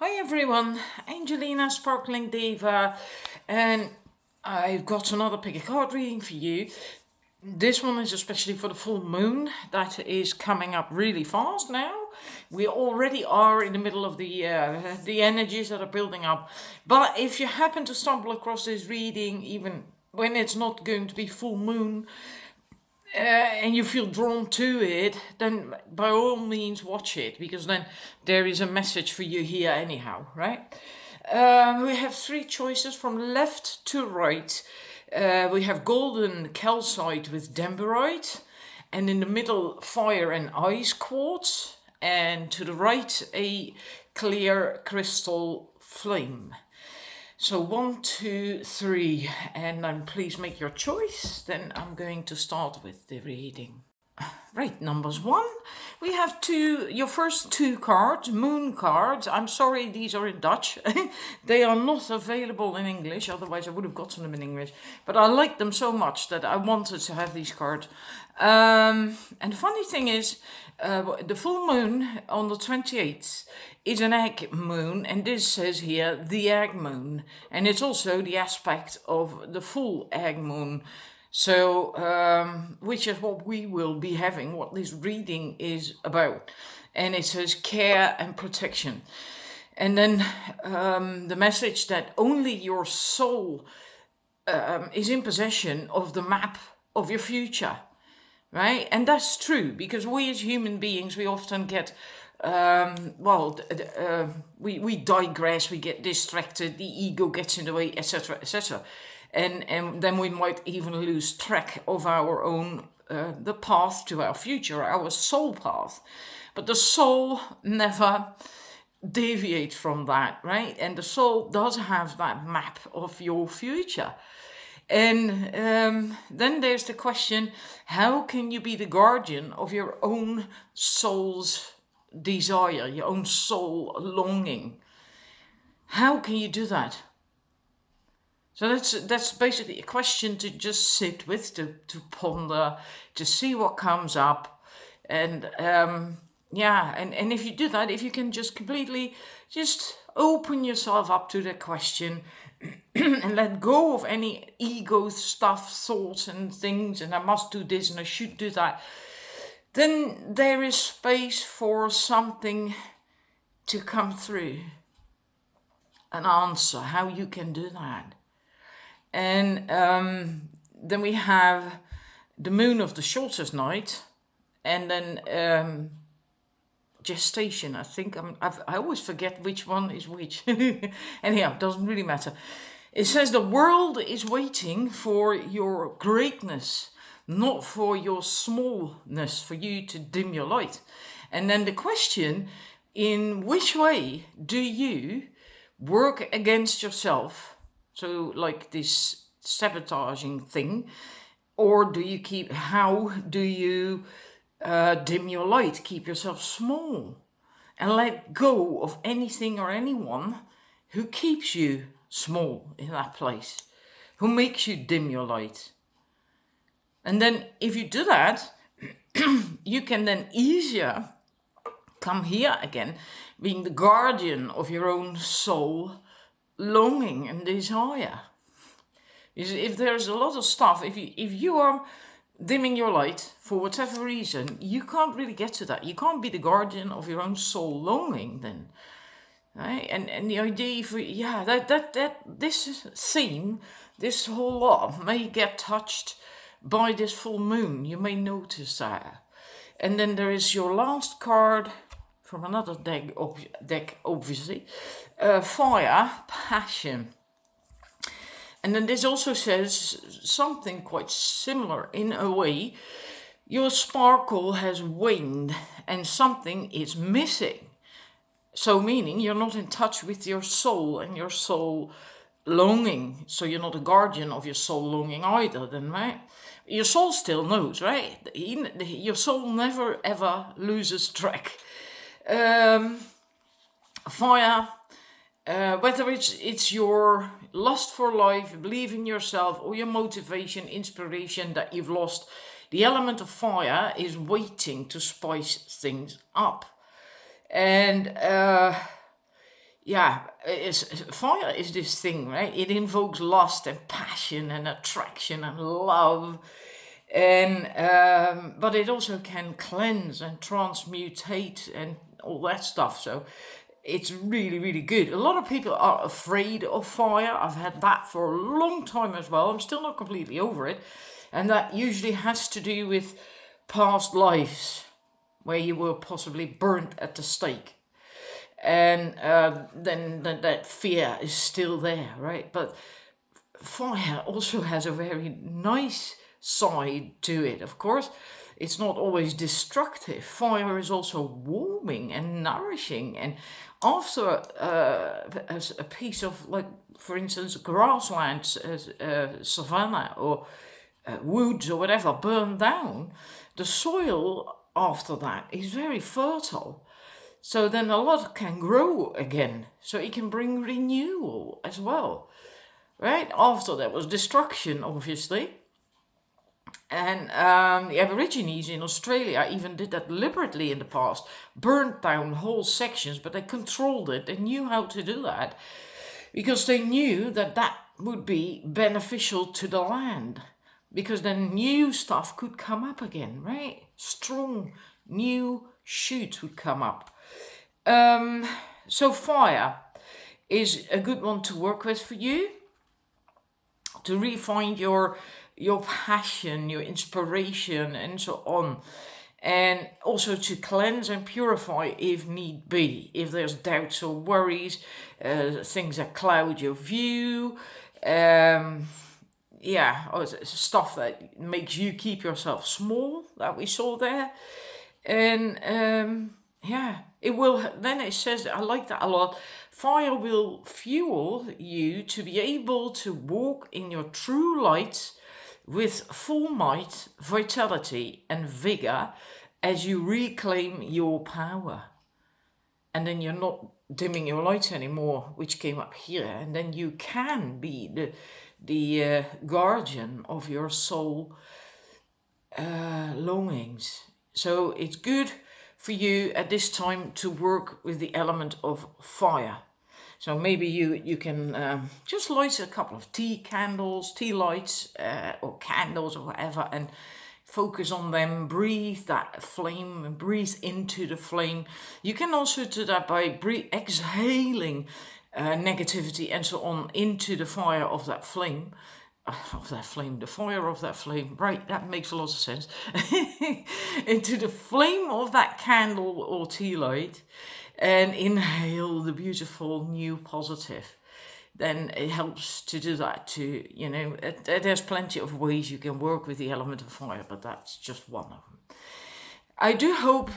Hi everyone, Angelina, Sparkling Diva, and I've got another pick a card reading for you. This one is especially for the full moon that is coming up really fast now. We already are in the middle of the energies that are building up. But if you happen to stumble across this reading, even when it's not going to be full moon, and you feel drawn to it, then by all means watch it, because then there is a message for you here anyhow, right? We have three choices from left to right. We have golden calcite with denberite, and in the middle fire and ice quartz, and to the right a clear crystal flame. So 1, 2, 3, and then please make your choice. Then I'm going to start with the reading. Right, numbers 1. We have your first two cards, moon cards. I'm sorry, these are in Dutch. They are not available in English, otherwise I would have gotten them in English. But I like them so much that I wanted to have these cards. And the funny thing is, the full moon on the 28th is an egg moon, and this says here the egg moon, and it's also the aspect of the full egg moon. So, which is what we will be having, what this reading is about. And it says care and protection. And then the message that only your soul is in possession of the map of your future. Right? And that's true, because we as human beings, we often get, we digress, we get distracted, the ego gets in the way, etc., etc. And then we might even lose track of our own, the path to our future, our soul path. But the soul never deviates from that, right? And the soul does have that map of your future. And then there's the question, how can you be the guardian of your own soul's desire, your own soul longing? How can you do that? So that's basically a question to just sit with, to ponder, to see what comes up. And and if you do that, if you can just completely just open yourself up to the question, and let go of any ego stuff, thoughts and things, and I must do this and I should do that, then there is space for something to come through, an answer, how you can do that. And then we have the moon of the shortest night, and then gestation. I think I always forget which one is which. Anyhow, it doesn't really matter. It says the world is waiting for your greatness, not for your smallness, for you to dim your light. And then the question, in which way do you work against yourself? So like this sabotaging thing, or how do you dim your light, keep yourself small, and let go of anything or anyone who keeps you small in that place, who makes you dim your light. And then if you do that, you can then easier come here again, being the guardian of your own soul longing and desire. If there's a lot of stuff, if you are dimming your light for whatever reason, you can't really get to that. You can't be the guardian of your own soul longing then, right? And the idea for that this theme, this whole lot may get touched by this full moon. You may notice that. And then there is your last card from another deck obviously, fire, passion. And then this also says something quite similar in a way. Your sparkle has waned and something is missing. So meaning you're not in touch with your soul and your soul longing. So you're not a guardian of your soul longing either then, right? Your soul still knows, right? Your soul never ever loses track. Fire. Whether it's your lust for life, belief in yourself, or your motivation, inspiration that you've lost, the element of fire is waiting to spice things up. And fire is this thing, right? It invokes lust and passion and attraction and love, and but it also can cleanse and transmutate and all that stuff. So it's really, really good. A lot of people are afraid of fire. I've had that for a long time as well. I'm still not completely over it, and that usually has to do with past lives where you were possibly burnt at the stake, and then that fear is still there, right? But fire also has a very nice side to it, of course. It's not always destructive. Fire is also warming and nourishing. And after a piece of, like, for instance, grasslands, savanna, or woods or whatever burn down, the soil after that is very fertile. So then a lot can grow again. So it can bring renewal as well, right? After there was destruction, obviously. And the Aborigines in Australia even did that deliberately in the past, burnt down whole sections, but they controlled it. They knew how to do that because they knew that that would be beneficial to the land, because then new stuff could come up again, right? Strong new shoots would come up. So fire is a good one to work with for you, to refine your passion, your inspiration, and so on. And also to cleanse and purify if need be. If there's doubts or worries, things that cloud your view, stuff that makes you keep yourself small, that we saw there. And it will, then it says, I like that a lot, fire will fuel you to be able to walk in your true light with full might, vitality, and vigor as you reclaim your power. And then you're not dimming your lights anymore, which came up here. And then you can be the guardian of your soul longings. So it's good for you at this time to work with the element of fire. So maybe you can just light a couple of tea lights, or candles or whatever, and focus on them. Breathe that flame and breathe into the flame. You can also do that by exhaling negativity and so on into the fire of that flame. The fire of that flame, right, that makes a lot of sense. Into the flame of that candle or tea light, and inhale the beautiful new positive. Then it helps to do that too. There's plenty of ways you can work with the element of fire, but that's just one of them. I do hope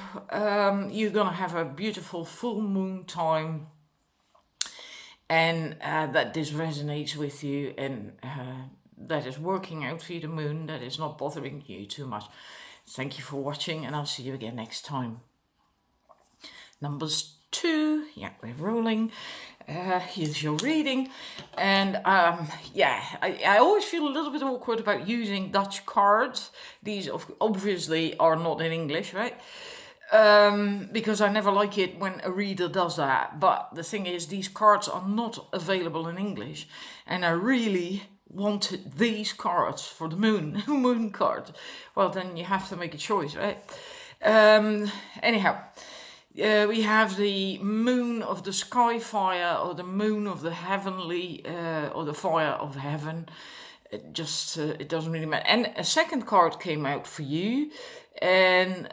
you're gonna have a beautiful full moon time, and that this resonates with you, and that is working out for you, the moon, that is not bothering you too much. Thank you for watching, and I'll see you again next time. Numbers 2, we're rolling. Here's your reading. And I always feel a little bit awkward about using Dutch cards. These obviously are not in English, right? Because I never like it when a reader does that. But the thing is, these cards are not available in English, and I really wanted these cards for the moon card. Well, then you have to make a choice, right? Anyhow, we have the moon of the sky fire, or the moon of the heavenly, or the fire of heaven. It doesn't really matter. And a second card came out for you, and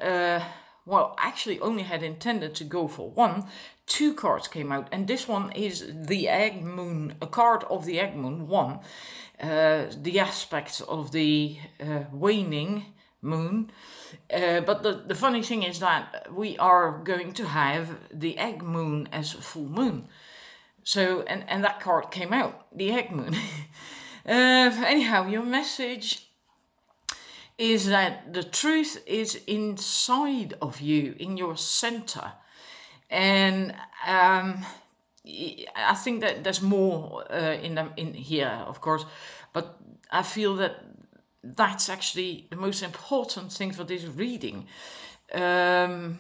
actually only had intended to go for one. 2 cards came out, and this one is the egg moon, a card of the egg moon 1. The aspects of the waning moon. But the funny thing is that we are going to have the egg moon as full moon. So, and that card came out, the egg moon. Anyhow, your message is that the truth is inside of you, in your center. And I think that there's more in here, of course, but I feel that that's actually the most important thing for this reading. And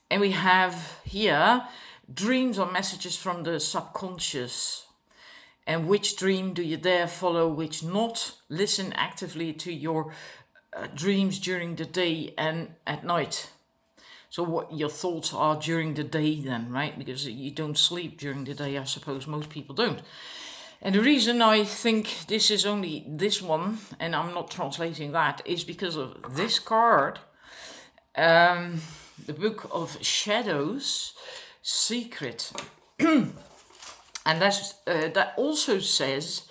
we have here dreams are messages from the subconscious. And which dream do you dare follow, which not? Listen actively to your dreams during the day and at night. So what your thoughts are during the day then, right? Because you don't sleep during the day, I suppose most people don't. And the reason I think this is only this one, and I'm not translating that, is because of this card. The Book of Shadows, Secret. And that also says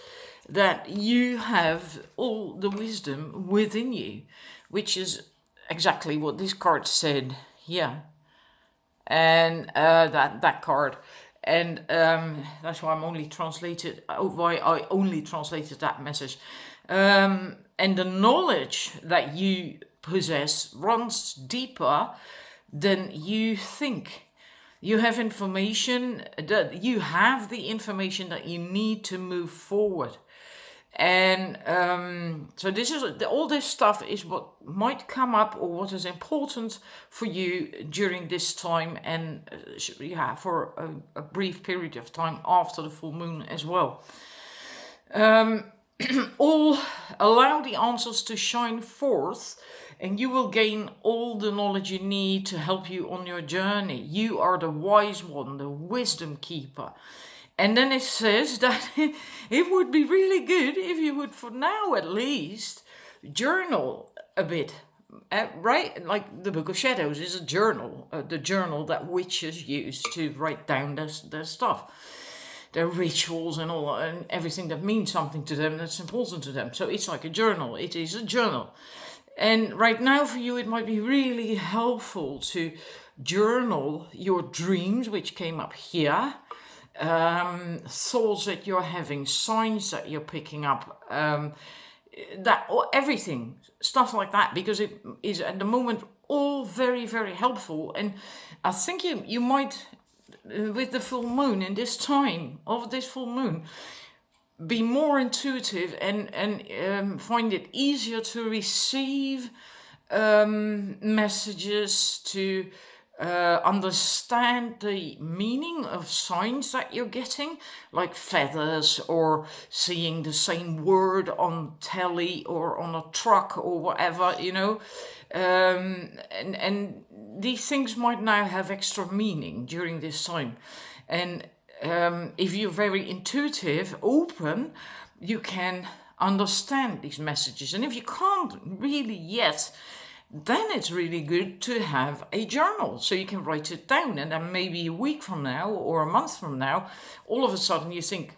that you have all the wisdom within you, which is exactly what this card said here. And that card. And that's why I only translated that message. And the knowledge that you possess runs deeper than you think. You have information that you have the information that you need to move forward. And so this is all this stuff is what might come up or what is important for you during this time and for a brief period of time after the full moon as well. All allow the answers to shine forth, and you will gain all the knowledge you need to help you on your journey. You are the wise one, the wisdom keeper. And then it says that it would be really good if you would, for now at least, journal a bit. Right? Like the Book of Shadows is a journal, the journal that witches use to write down their stuff. Their rituals and all, and everything that means something to them, that's important to them. So it's like a journal. It is a journal. And right now for you, it might be really helpful to journal your dreams, which came up here, thoughts that you're having, signs that you're picking up, everything, stuff like that, because it is at the moment all very, very helpful. And I think you might, with the full moon and this time of this full moon, be more intuitive and find it easier to receive messages, to understand the meaning of signs that you're getting, like feathers or seeing the same word on telly or on a truck or whatever, and these things might now have extra meaning during this time. And if you're very intuitive, open, you can understand these messages. And if you can't really yet, then it's really good to have a journal so you can write it down. And then maybe a week from now or a month from now, all of a sudden you think,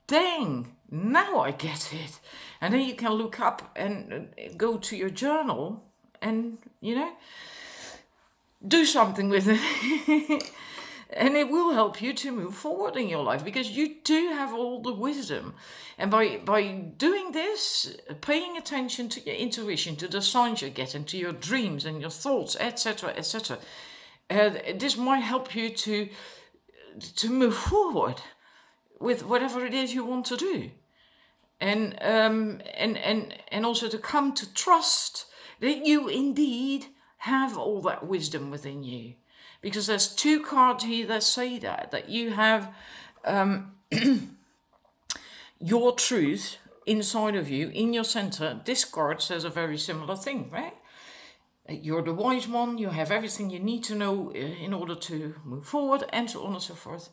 dang, now I get it. And then you can look up and go to your journal and, do something with it. And it will help you to move forward in your life, because you do have all the wisdom. And by doing this, paying attention to your intuition, to the signs you're getting, to your dreams and your thoughts, etc., etc., this might help you to move forward with whatever it is you want to do. And also to come to trust that you indeed have all that wisdom within you. Because there's two cards here that say that you have your truth inside of you, in your center. This card says a very similar thing, right? You're the wise one, you have everything you need to know in order to move forward, and so on and so forth.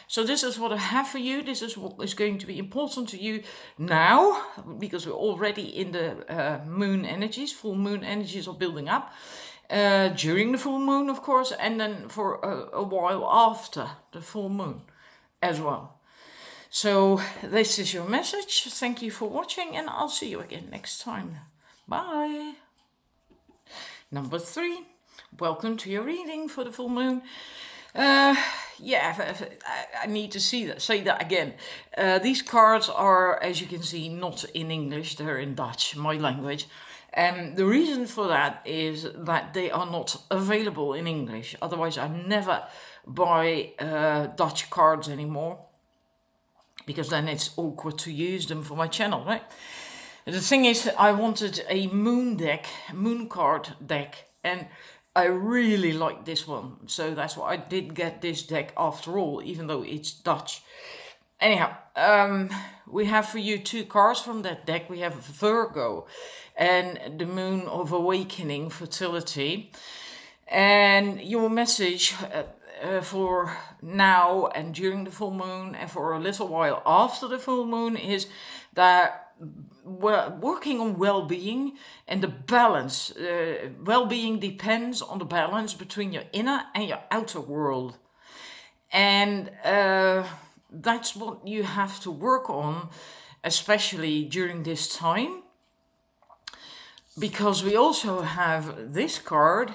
So this is what I have for you. This is what is going to be important to you now, because we're already in the moon energies. Full moon energies are building up. During the full moon, of course, and then for a while after the full moon as well. So this is your message. Thank you for watching, and I'll see you again next time. Bye. Number 3, welcome to your reading for the full moon. I need to say that again. These cards are, as you can see, not in English. They're in Dutch, my language. And the reason for that is that they are not available in English. Otherwise, I never buy Dutch cards anymore, because then it's awkward to use them for my channel, right? The thing is, I wanted a moon card deck, and I really like this one. So that's why I did get this deck after all, even though it's Dutch. Anyhow, we have for you 2 cards from that deck. We have Virgo and the Moon of Awakening, Fertility. And your message for now and during the full moon and for a little while after the full moon is that we're working on well-being and the balance. Well-being depends on the balance between your inner and your outer world. And that's what you have to work on, especially during this time. Because we also have this card,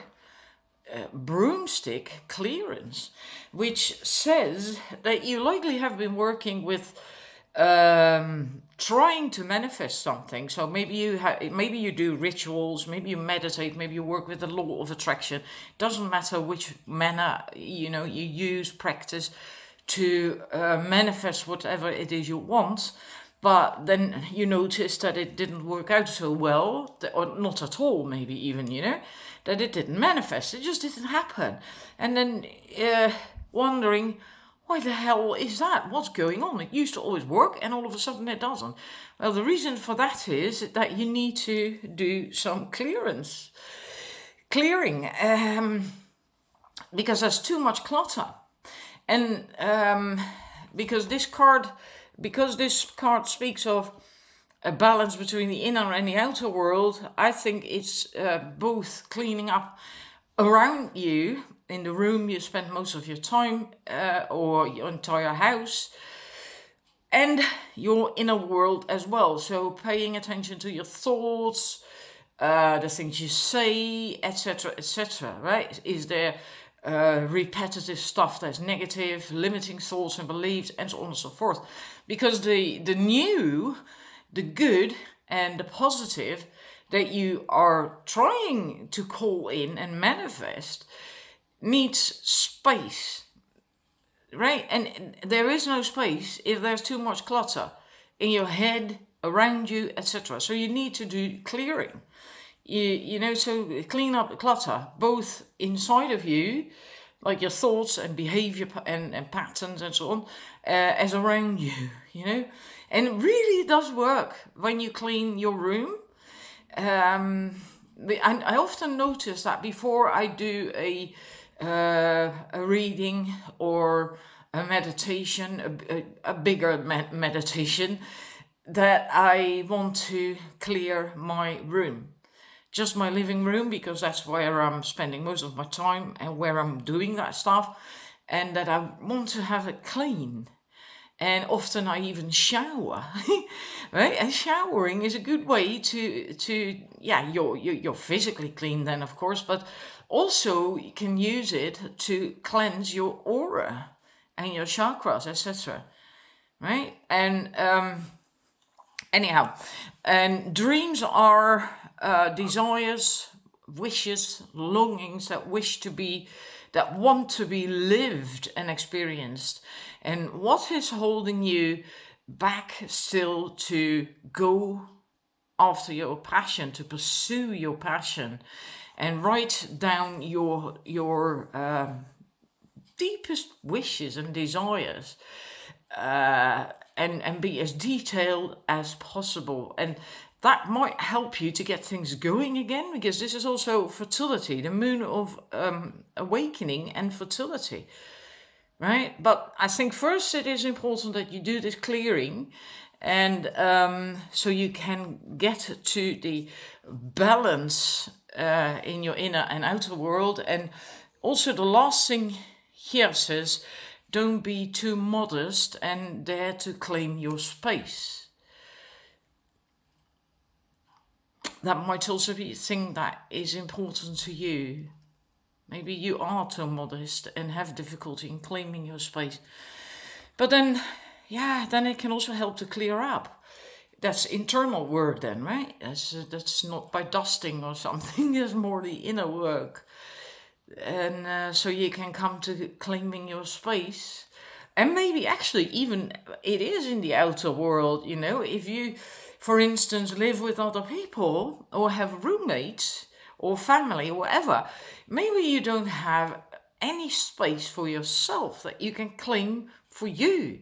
broomstick clearance, which says that you likely have been working with trying to manifest something. So maybe you do rituals, maybe you meditate, maybe you work with the law of attraction. Doesn't matter which manner you use, practice to manifest whatever it is you want. But then you notice that it didn't work out so well, or not at all, maybe even, that it didn't manifest. It just didn't happen. And then wondering, why the hell is that? What's going on? It used to always work and all of a sudden it doesn't. Well, the reason for that is that you need to do some clearing. Because there's too much clutter. And because this card speaks of a balance between the inner and the outer world, I think it's both cleaning up around you in the room you spend most of your time, or your entire house, and your inner world as well. So paying attention to your thoughts, the things you say, etc., right? Is there repetitive stuff that's negative, limiting thoughts and beliefs, and so on and so forth? Because the new, the good and the positive that you are trying to call in and manifest needs space, right? And there is no space if there's too much clutter in your head, around you, etc. So you need to do clearing. So clean up the clutter, both inside of you, like your thoughts and behavior and patterns and so on, as around you, And it really does work when you clean your room. And I often notice that before I do a reading or a meditation, a bigger meditation, that I want to clear my room. Just my living room, because that's where I'm spending most of my time and where I'm doing that stuff, and that I want to have it clean. And often I even shower, right? And showering is a good way you're physically clean then, of course, but also you can use it to cleanse your aura and your chakras, etc. Right? And anyhow, and dreams are desires, wishes, longings that want to be lived and experienced. And what is holding you back still to go after your passion, to pursue your passion, and write down your deepest wishes and desires, and be as detailed as possible. And that might help you to get things going again, because this is also fertility, the moon of awakening and fertility, right? But I think first it is important that you do this clearing, and so you can get to the balance in your inner and outer world. And also the last thing here says, don't be too modest and dare to claim your space. That might also be a thing that is important to you. Maybe you are too modest and have difficulty in claiming your space. But then it can also help to clear up. That's internal work then, right? That's not by dusting or something. It's more the inner work. And so you can come to claiming your space. And maybe actually even it is in the outer world, if you, for instance, live with other people or have roommates or family or whatever. Maybe you don't have any space for yourself that you can claim for you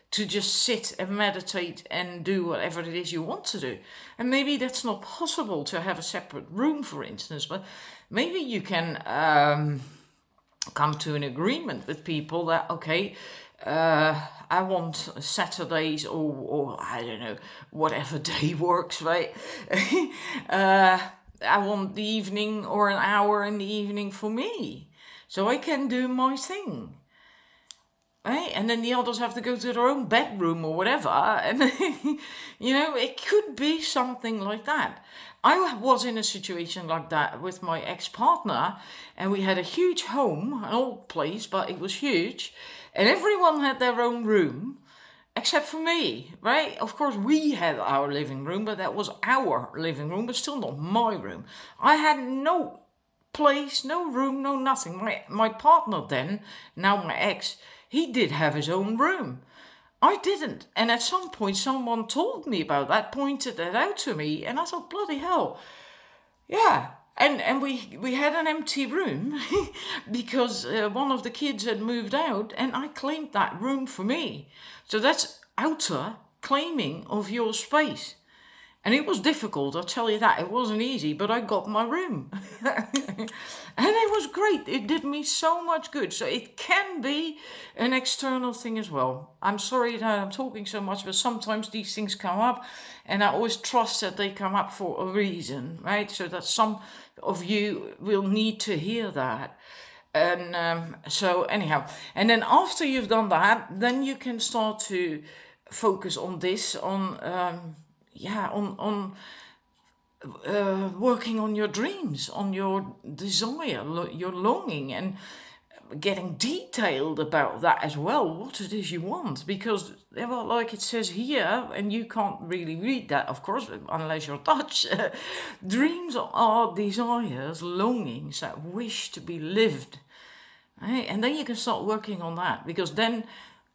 to just sit and meditate and do whatever it is you want to do. And maybe that's not possible to have a separate room, for instance, but maybe you can come to an agreement with people that, okay, I want Saturdays or I don't know, whatever day works, right? I want the evening or an hour in the evening for me, so I can do my thing. Right? And then the others have to go to their own bedroom or whatever. And, it could be something like that. I was in a situation like that with my ex-partner, and we had a huge home, an old place, but it was huge. And everyone had their own room, except for me, right? Of course, we had our living room, but that was our living room, but still not my room. I had no place, no room, no nothing. My partner then, now my ex, he did have his own room. I didn't. And at some point, someone told me about that, pointed that out to me, and I thought, bloody hell. Yeah. And we had an empty room because one of the kids had moved out, and I claimed that room for me. So that's outer claiming of your space. And it was difficult, I'll tell you that. It wasn't easy, but I got my room. And it was great. It did me so much good. So it can be an external thing as well. I'm sorry that I'm talking so much, but sometimes these things come up, and I always trust that they come up for a reason, right? So that some of you will need to hear that. And so anyhow, and then after you've done that, then you can start to focus on this, on working on your dreams, on your desire, your longing, and getting detailed about that as well, what it is you want. Because, well, like it says here, and you can't really read that, of course, unless you're Dutch, dreams are desires, longings that wish to be lived. Right? And then you can start working on that, because then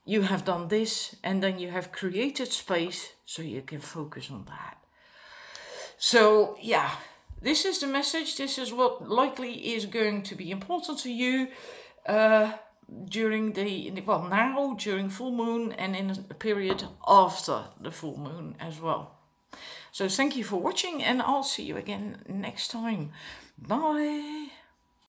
you have done this, and then you have created space so you can focus on that. So, yeah, this is the message. This is what likely is going to be important to you during during full moon, and in a period after the full moon as well. So thank you for watching, and I'll see you again next time. Bye.